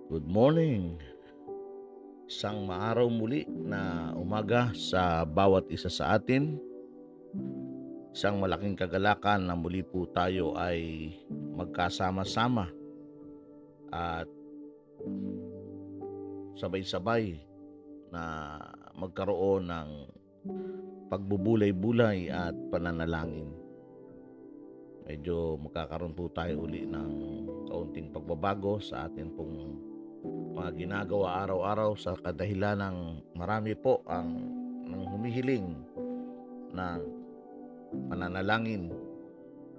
Good morning. Isang maaraw muli na umaga sa bawat isa sa atin. Isang malaking kagalakan na muli po tayo ay magkasama-sama at sabay-sabay na magkaroon ng pagbubulay-bulay at pananalangin. Medyo magkakaroon po tayo uli ng kaunting pagbabago sa atin pong mga ginagawa araw-araw sa kadahilan ng marami po ang humihiling ng pananalangin.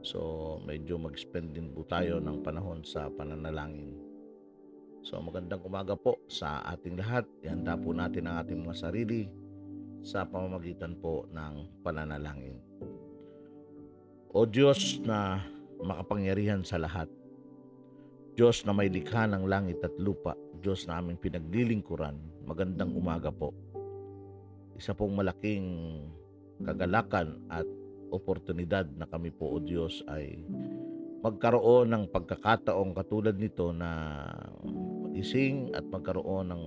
So medyo mag-spend din po tayo ng panahon sa pananalangin. So magandang umaga po sa ating lahat. Ihanda po natin ang ating mga sarili sa pamamagitan po ng pananalangin. O Diyos na makapangyarihan sa lahat, Diyos na may likha ng langit at lupa, Diyos na aming pinaglilingkuran, magandang umaga po. Isa pong malaking kagalakan at oportunidad na kami po, O Diyos, ay magkaroon ng pagkakataong katulad nito na magising at magkaroon ng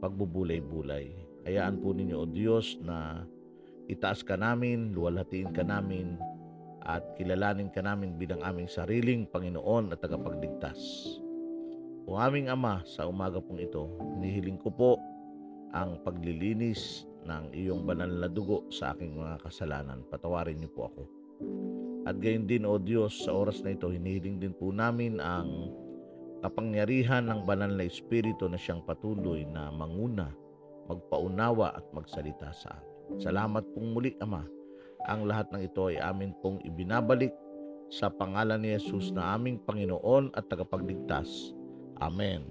pagbubulay-bulay. Hayaan po ninyo, O Diyos, na itaas ka namin, luwalhatiin ka namin, at kilalanin ka namin bilang aming sariling Panginoon at tagapagligtas. O aming Ama, sa umaga pong ito, hinihiling ko po ang paglilinis ng iyong banal na dugo sa aking mga kasalanan. Patawarin niyo po ako. At gayon din, O Diyos, sa oras na ito, hinihiling din po namin ang kapangyarihan ng banal na Espiritu na siyang patuloy na manguna, magpaunawa at magsalita sa amin. Salamat pong muli, Ama. Ang lahat ng ito ay amin pong ibinabalik sa pangalan ni Jesus na aming Panginoon at tagapagligtas. Amen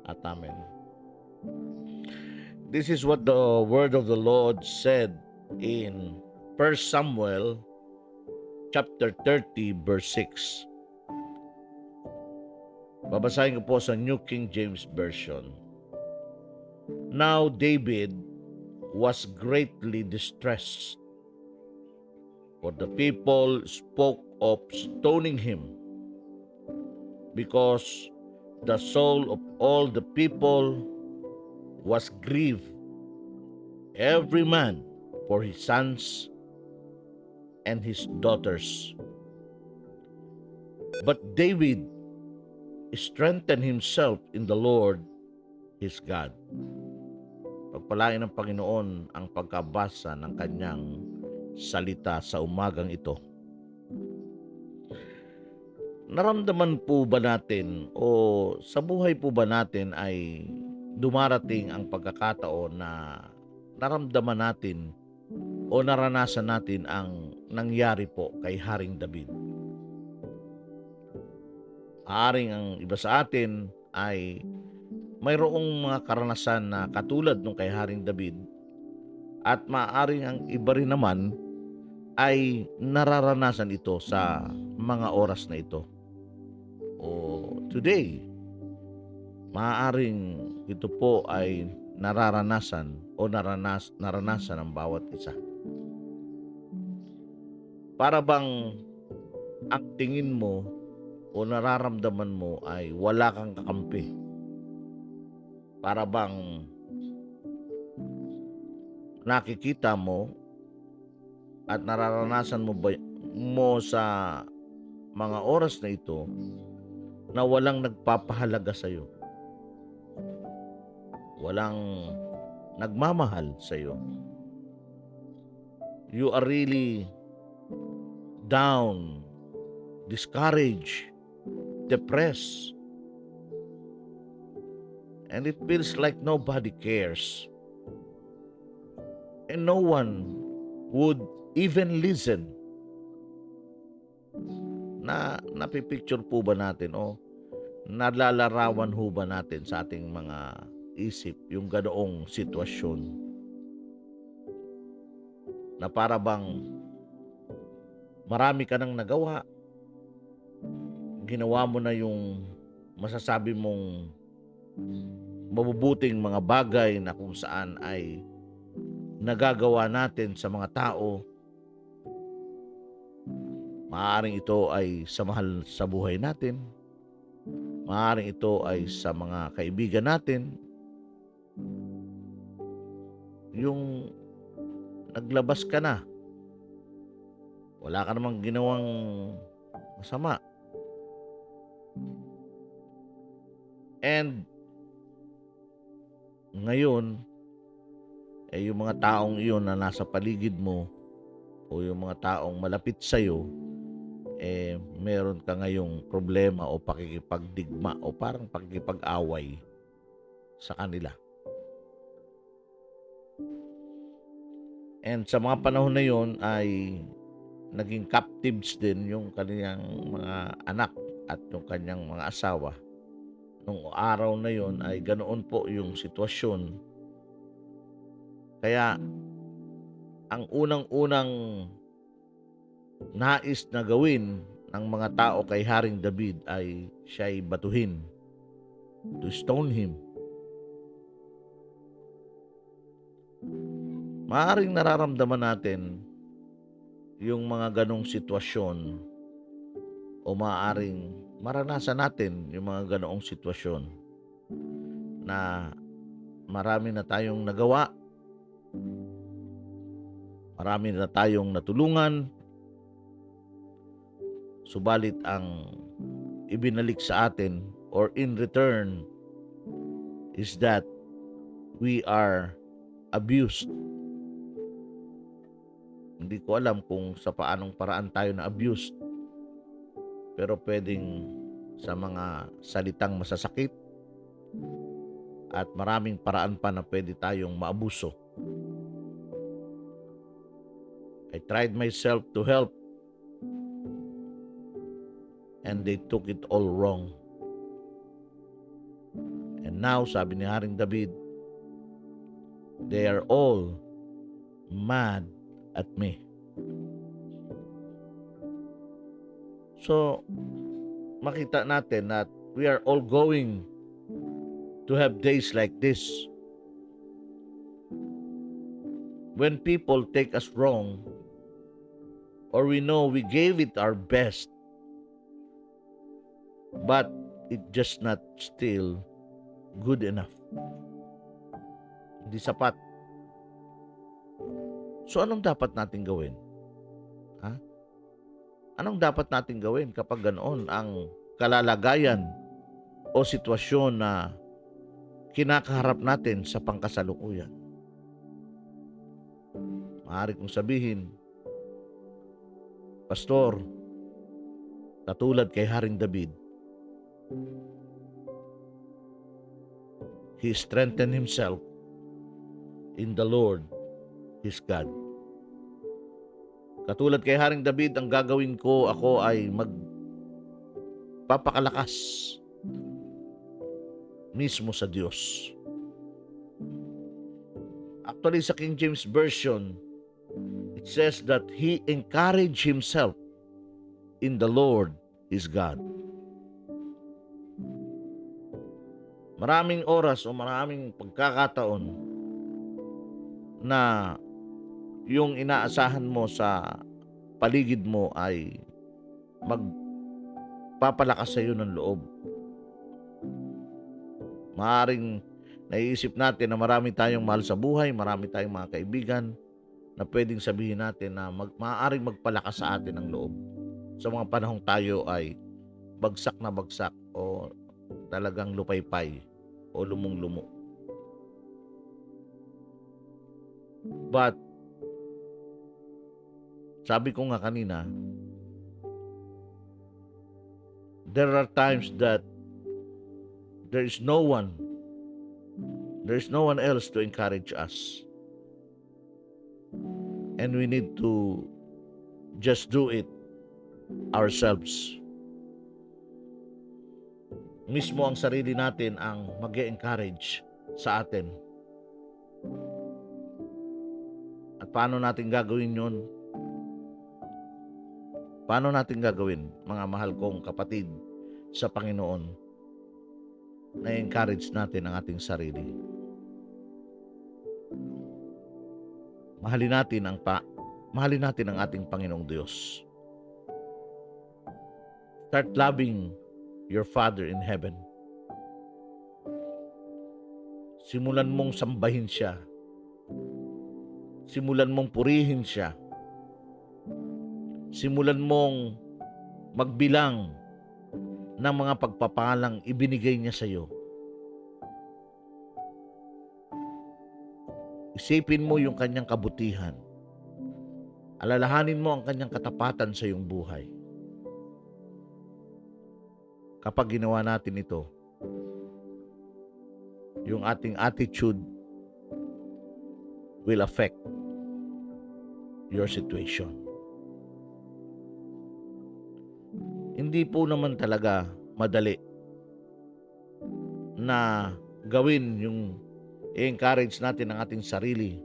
at amen. This is what the word of the Lord said in 1 Samuel chapter 30 verse 6. Babasahin ko po sa New King James Version. Now David was greatly distressed, for the people spoke of stoning him, because the soul of all the people was grieved, every man for his sons and his daughters. But David strengthened himself in the Lord his God. Pagpalain ng Panginoon ang pagkabasa ng kanyang salita sa umagang ito. Naramdaman po ba natin o sa buhay po ba natin ay dumarating ang pagkakataon na naramdaman natin o naranasan natin ang nangyari po kay Haring David? Aaring ang iba sa atin ay mayroong mga karanasan na katulad nung kay Haring David, at maaring ang iba rin naman ay nararanasan ito sa mga oras na ito. O today, maaaring ito po ay nararanasan o naranasan ng bawat isa. Para bang ang tingin mo o nararamdaman mo ay wala kang kakampi? Para bang nakikita mo at nararanasan mo sa mga oras na ito na walang nagpapahalaga sa iyo, walang nagmamahal sa iyo. You are really down, discouraged, depressed, and it feels like nobody cares, and no one would even listen. Napipicture po ba natin o nalalarawan ho ba natin sa ating mga isip yung ganoong sitwasyon na para bang marami ka nang nagawa, ginawa mo na yung masasabi mong mabubuting mga bagay na kung saan ay nagagawa natin sa mga tao, maaaring ito ay sa mahal sa buhay natin, Maaaring ito ay sa mga kaibigan natin, yung naglabas ka na, wala ka namang ginawang masama. And ngayon, yung mga taong iyon na nasa paligid mo o yung mga taong malapit sa'yo, meron ka ngayong problema o pakikipagdigma o parang pakikipag-away sa kanila. And sa mga panahon na yon ay naging captives din yung kanyang mga anak at yung kanyang mga asawa. Nung araw na yon ay ganoon po yung sitwasyon. Kaya ang unang-unang nais na gawin ng mga tao kay Haring David ay siya'y batuhin, to stone him. Maaaring nararamdaman natin yung mga ganong sitwasyon o maaaring maranasan natin yung mga ganoong sitwasyon na marami na tayong nagawa, marami na tayong natulungan, subalit ang ibinalik sa atin or in return is that we are abused. Hindi ko alam kung sa paanong paraan tayo na abused, pero pwedeng sa mga salitang masasakit at maraming paraan pa na pwede tayong maabuso. I tried myself to help and they took it all wrong. And now, sabi ni Haring David, they are all mad at me. So, makita natin that we are all going to have days like this. When people take us wrong, or we know we gave it our best, but it just not still good enough. Hindi sapat. So anong dapat natin gawin? Anong dapat natin gawin kapag ganoon ang kalalagayan o sitwasyon na kinakaharap natin sa pangkasalukuyan? Maaari kong sabihin, Pastor, katulad kay Haring David, he strengthened himself in the Lord, his God. Katulad kay Haring David, ang gagawin ko, ako ay magpapakalakas mismo sa Diyos. Actually, sa King James Version, it says that he encouraged himself in the Lord, his God. Maraming oras o maraming pagkakataon na yung inaasahan mo sa paligid mo ay magpapalakas sa iyo ng loob. Maaring naiisip natin na marami tayong mahal sa buhay, marami tayong mga kaibigan na pwedeng sabihin natin na maaaring magpalakas sa atin ng loob sa mga panahong tayo ay bagsak na bagsak o talagang lupaypay o lumong-lumo. But sabi ko nga kanina, there are times that there is no one else to encourage us. And we need to just do it ourselves. Mismo ang sarili natin ang mag-e-encourage sa atin. At paano natin gagawin yun? Paano natin gagawin, mga mahal kong kapatid sa Panginoon, na encourage natin ang ating sarili? Mahalin natin ang ating Panginoong Diyos. Start loving your Father in heaven. Simulan mong sambahin siya. Simulan mong purihin siya. Simulan mong magbilang ng mga pagpapalang ibinigay niya sa iyo. Isipin mo yung kanyang kabutihan. Alalahanin mo ang kanyang katapatan sa iyong buhay. Kapag ginawa natin ito, yung ating attitude will affect your situation. Hindi po naman talaga madali na gawin yung i-encourage natin ang ating sarili.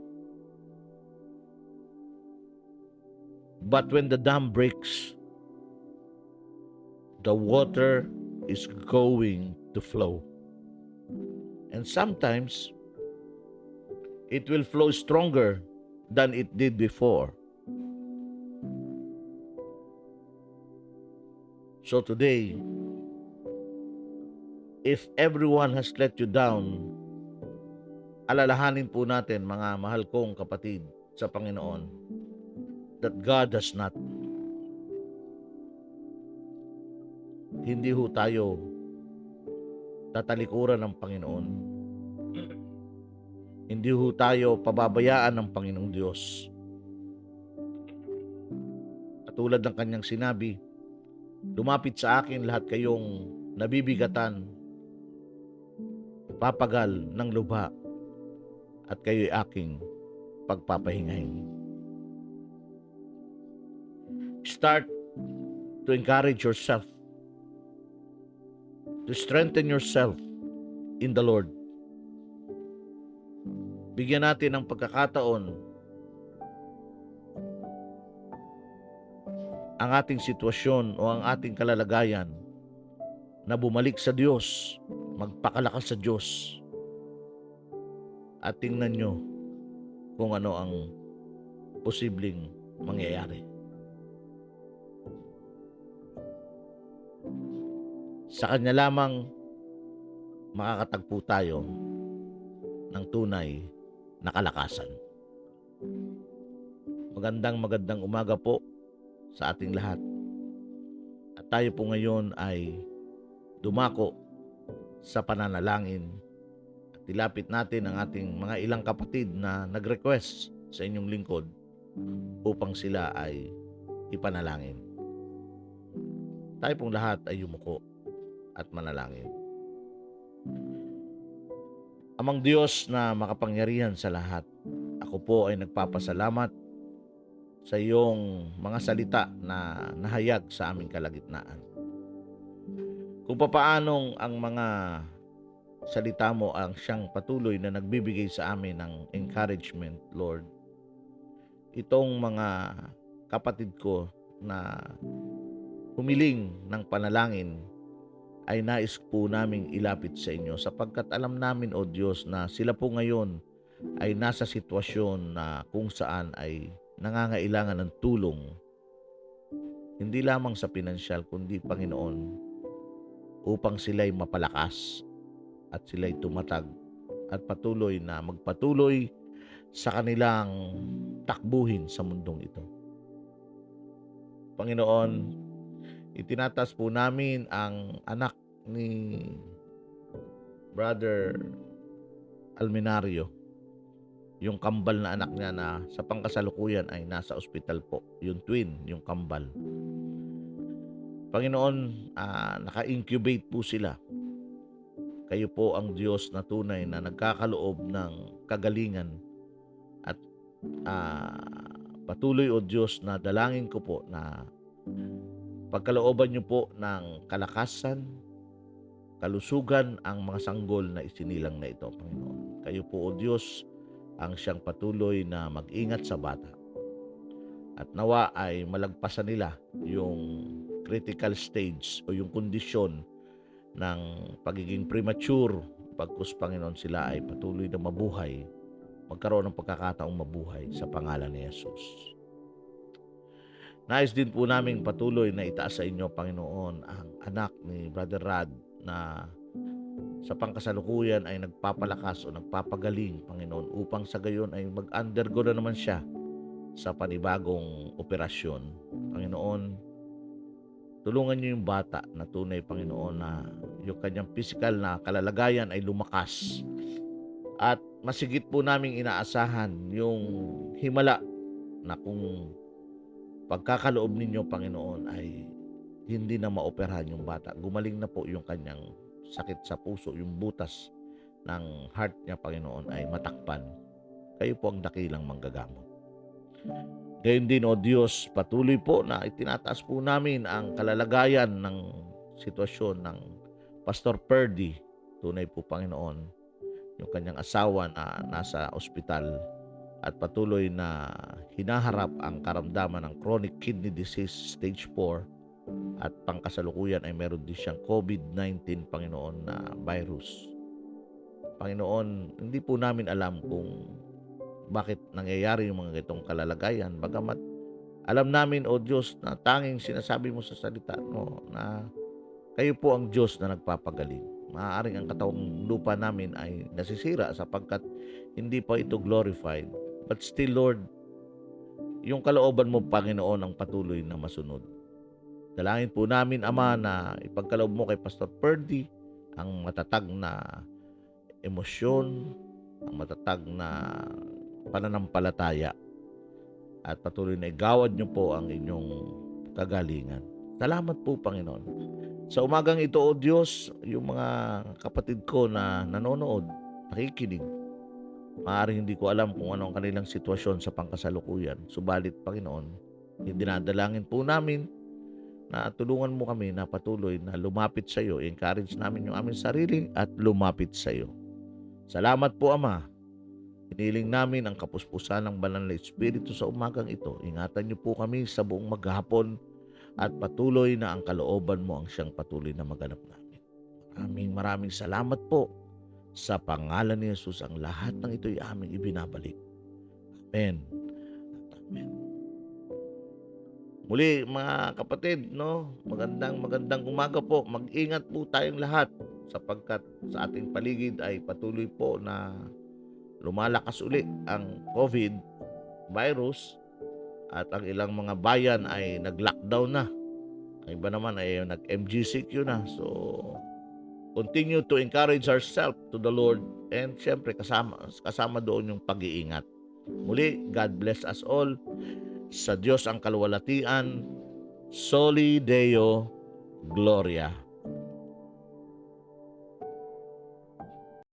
But when the dam breaks, the water is going to flow. And sometimes, it will flow stronger than it did before. So today, if everyone has let you down, alalahanin po natin, mga mahal kong kapatid sa Panginoon, that God does not. Hindi ho tayo tatalikuran ng Panginoon. Hindi ho tayo pababayaan ng Panginoong Diyos. Katulad ng kanyang sinabi, lumapit sa akin lahat kayong nabibigatan, papagal ng lubha, at kayo'y aking pagpapahingahin. Start to encourage yourself, to strengthen yourself in the Lord. Bigyan natin ng pagkakataon ang ating sitwasyon o ang ating kalalagayan na bumalik sa Diyos, magpakalakas sa Diyos, at tingnan nyo kung ano ang posibleng mangyayari. Sa Kanya lamang makakatagpo tayo ng tunay na kalakasan. Magandang umaga po sa ating lahat. At tayo po ngayon ay dumako sa pananalangin at ilapit natin ang ating mga ilang kapatid na nag-request sa inyong lingkod upang sila ay ipanalangin. Tayo pong lahat ay yumuko at manalangin. Amang Diyos na makapangyarihan sa lahat, ako po ay nagpapasalamat sa iyong mga salita na nahayag sa aming kalagitnaan. Kung papaanong ang mga salita mo ang siyang patuloy na nagbibigay sa amin ng encouragement, Lord. Itong mga kapatid ko na humiling ng panalangin ay nais po naming ilapit sa inyo sapagkat alam namin, O Diyos, na sila po ngayon ay nasa sitwasyon na kung saan ay nangangailangan ng tulong, hindi lamang sa pinansyal kundi, Panginoon, upang sila'y mapalakas at sila'y tumatag at patuloy na magpatuloy sa kanilang takbuhin sa mundong ito. Panginoon, itinatas po namin ang anak ni Brother Almenario, yung kambal na anak niya na sa pangkasalukuyan ay nasa ospital po, yung twin, yung kambal. Panginoon, naka-incubate po sila. Kayo po ang Diyos na tunay na nagkakaloob ng kagalingan at patuloy, O Diyos, na dalangin ko po na pagkalooban niyo po ng kalakasan, kalusugan ang mga sanggol na isinilang na ito, Panginoon. Kayo po, O Diyos, ang siyang patuloy na mag-ingat sa bata. At nawa ay malagpasan nila yung critical stage o yung kondisyon ng pagiging premature pagkus, Panginoon, sila ay patuloy na mabuhay, magkaroon ng pagkakataong mabuhay sa pangalan ni Jesus. Nais din po namin patuloy na itaas sa inyo, Panginoon, ang anak ni Brother Rad na sa sa pangkasalukuyan ay nagpapalakas o nagpapagaling, Panginoon, upang sa gayon ay mag-undergo na naman siya sa panibagong operasyon. Panginoon, tulungan niyo yung bata na tunay, Panginoon, na yung kanyang physical na kalalagayan ay lumakas. At masigit po naming inaasahan yung himala na kung pagkakaloob ninyo, Panginoon, ay hindi na maoperahan yung bata. Gumaling na po yung kanyang sakit sa puso, yung butas ng heart niya, Panginoon, ay matakpan. Kayo po ang dakilang manggagamot. Gayon din, O Diyos, patuloy po na itinataas po namin ang kalalagayan ng sitwasyon ng Pastor Perdy. Tunay po, Panginoon, yung kanyang asawa na nasa ospital at patuloy na hinaharap ang karamdaman ng chronic kidney disease stage 4 at pangkasalukuyan ay meron din siyang COVID-19, Panginoon, na virus. Panginoon, hindi po namin alam kung bakit nangyayari yung mga itong kalalagayan. Bagamat alam namin, O Diyos, na tanging sinasabi mo sa salita mo na kayo po ang Diyos na nagpapagaling. Maaaring ang katawang lupa namin ay nasisira sapagkat hindi pa ito glorified. But still, Lord, yung kalooban mo, Panginoon, ang patuloy na masunod. Dalangin po namin, Ama, na ipagkaloob mo kay Pastor Perdy ang matatag na emosyon, ang matatag na pananampalataya, at patuloy na igawad niyo po ang inyong kagalingan. Salamat po, Panginoon. Sa umagang ito, O Diyos, yung mga kapatid ko na nanonood, nakikinig, maaaring hindi ko alam kung ano ang kanilang sitwasyon sa pangkasalukuyan. Subalit, Panginoon, dinadalangin po namin na tulungan mo kami na patuloy na lumapit sa iyo. Encourage namin yung aming sarili at lumapit sa iyo. Salamat po, Ama. Hiniling namin ang kapuspusan ng banal na Espiritu sa umagang ito. Ingatan niyo po kami sa buong maghapon at patuloy na ang kalooban mo ang siyang patuloy na maganap namin. Maraming salamat po. Sa pangalan ni Jesus, ang lahat ng ito'y aming ibinabalik. Amen. Amen. Muli, mga kapatid, no? Magandang umaga po. Mag-ingat po tayong lahat sapagkat sa ating paligid ay patuloy po na lumalakas uli ang COVID virus at ang ilang mga bayan ay nag-lockdown na. Ang iba naman ay nag-MGCQ na. So, continue to encourage ourselves to the Lord, and syempre kasama doon yung pag-iingat. Muli, God bless us all. Sa Diyos ang kaluwalhatian. Soli Deo Gloria.